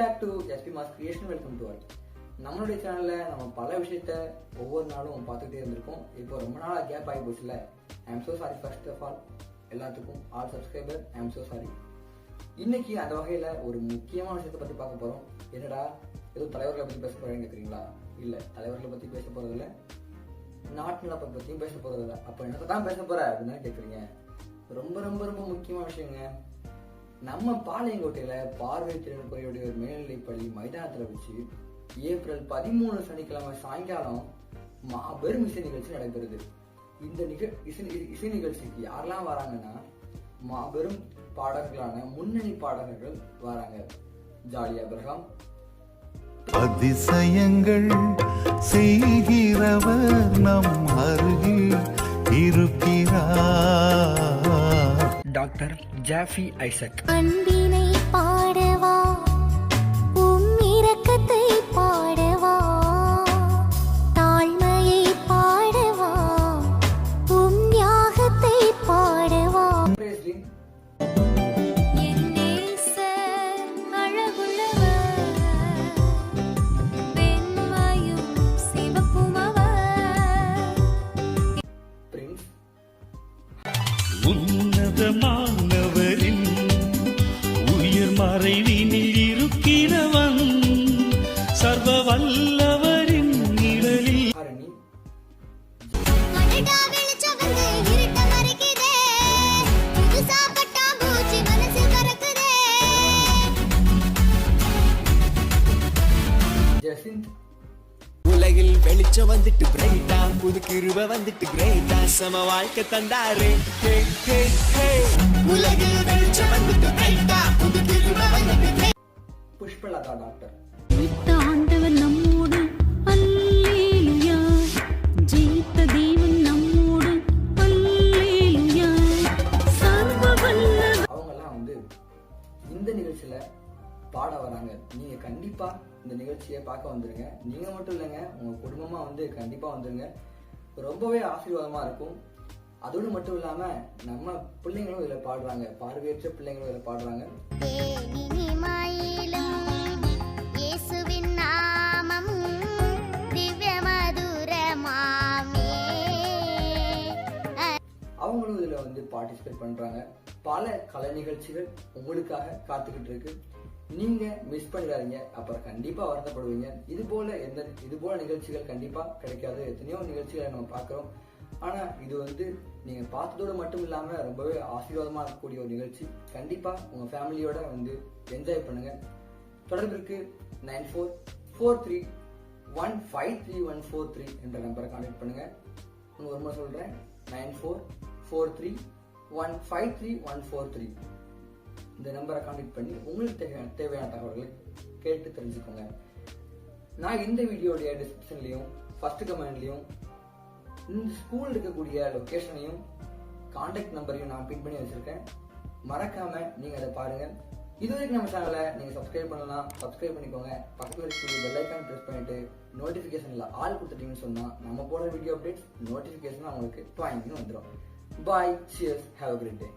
Back to SP mass creation. Welcome to all. நம்மளுடைய சேனலில் நம்ம பல விஷயத்த ஒவ்வொரு நாளும் பார்த்துக்கிட்டே இருந்திருக்கோம். இப்போ ரொம்ப நாளாக கேப் ஆகி போச்சுல. I am so sorry. First of all எல்லாத்துக்கும் all subscriber I am so sorry. இன்னைக்கு அந்த வகையில் ஒரு முக்கியமான விஷயத்தை பற்றி பார்க்க போகிறோம். என்னடா ஏதோ தலைவர்களை பற்றி பேச போகிறேன்னு கேட்குறீங்களா? இல்லை, தலைவர்களை பற்றி பேச போகிறதில்ல, நாட்டு நடப்பை பற்றியும் பேச போகிறதில்ல. அப்போ என்னத்தை தான் பேச போகிற அப்படின்னு தான் கேட்குறீங்க. ரொம்ப ரொம்ப ரொம்ப முக்கியமான விஷயங்க. நம்ம பாளையங்கோட்டையில் பார்வை திறன் குறையுடைய ஒரு மேல்நிலைப்பள்ளி மைதானத்தில் வச்சு ஏப்ரல் 13 சனிக்கிழமை சாயங்காலம் மாபெரும் இசை நிகழ்ச்சி நடைபெறுது. இந்த இசை நிகழ்ச்சிக்கு யாரெல்லாம் வராங்கன்னா மாபெரும் பாடகர்களான முன்னணி பாடகர்கள் வராங்க. ஜாலி அப்ரஹாம், அதிசயங்கள் செய்கிறவர் நம் அருகில் இருக்கிறார். Doctor Jaffy Isaac. அன்பினை பாடவா, உம் இரக்கத்தை பாடவா, தாழ்மையை பாடவா, உம் தியாகத்தை பாடவா. உன்னதமானவரின் உயிர் மறைவினில் இருக்கிறவன், சர்வ வல்லவரின் நிழலில். உலகில் வெளிச்சம் வந்துட்டு பிரைட்டா, புது கிருப வந்துட்டு கிரேட்டா, சம வாழ்க்கை தந்தாரே. உலகில் வெளிச்சம் வந்துட்டு பிரைட்டா, புது கிருப வந்துட்டு. புஷ்பலதா டாக்டர். ஆண்டவர் நம்மோடு, அல்லேலூயா, ஜெயித்த தேவன் நம்மோடு, அல்லேலூயா, சர்வ வல்லவர். அவங்கெல்லாம் இந்த நிகழ்ச்சியில பாட வராங்க. நீங்க கண்டிப்பா இந்த நிகழ்ச்சியை பார்க்க வந்துருங்க. நீங்க மட்டும் இல்லைங்க, உங்க குடும்பமா கண்டிப்பா வந்துருங்க. ரொம்பவே ஆசீர்வாதமா இருக்கும். அதோடு மட்டும் இல்லாம நம்ம பிள்ளைங்களும் இதுல பாடுறாங்க, பார்வையற்ற பிள்ளைங்களும் இதுல பாடுறாங்க. அவங்களும் இதுல பார்ட்டிசிபேட் பண்றாங்க. பல கலை நிகழ்ச்சிகள் உங்களுக்காக காத்துக்கிட்டு இருக்கு. நீங்க மிஸ் பண்ணிடாதீங்க, அப்புறம் கண்டிப்பா வருத்தப்படுவீங்க. இது போல நிகழ்ச்சிகள் கண்டிப்பா கிடைக்காது. எத்தனையோ நிகழ்ச்சிகளை நம்ம பார்க்கிறோம். ஆனா இது நீங்க பார்த்ததோடு மட்டும் இல்லாம ரொம்பவே ஆசீர்வாதமா இருக்கக்கூடிய ஒரு நிகழ்ச்சி. கண்டிப்பா உங்க ஃபேமிலியோட என்ஜாய் பண்ணுங்க. தொடர்பிற்கு 9443153143 என்ற நம்பரை கான்டாக்ட் பண்ணுங்க. ஒரு முறை சொல்றேன், 9443153143. இந்த நம்பரை கான்டாக்ட் பண்ணி உங்களுக்கு தேவையான தகவல்களை கேட்டு தெரிஞ்சுக்கோங்க. நான் இந்த வீடியோடைய டிஸ்கிரிப்ஷன்லையும் ஃபர்ஸ்ட் கமெண்ட்லையும் இந்த ஸ்கூல் இருக்கக்கூடிய லொக்கேஷனையும் கான்டாக்ட் நம்பரையும் நான் பின் பண்ணி வச்சிருக்கேன். மறக்காம நீங்க அதை பாருங்க. இதுவரைக்கும் நம்ம சேனலை நீங்க சப்ஸ்கிரைப் பண்ணலாம், சப்ஸ்கிரைப் பண்ணிக்கோங்க. பக்கத்தில் இருக்கக்கூடிய பெல் ஐக்கான் பிரஸ் பண்ணிட்டு நோட்டிபிகேஷன்ல ஆல் கொடுத்துட்டீங்கன்னு சொன்னா நம்ம போடுற வீடியோ அப்டேட்ஸ் நோட்டிபிகேஷன் உங்களுக்கு ட்வாயிங்னு வந்துடும். Bye, cheers, have a great day.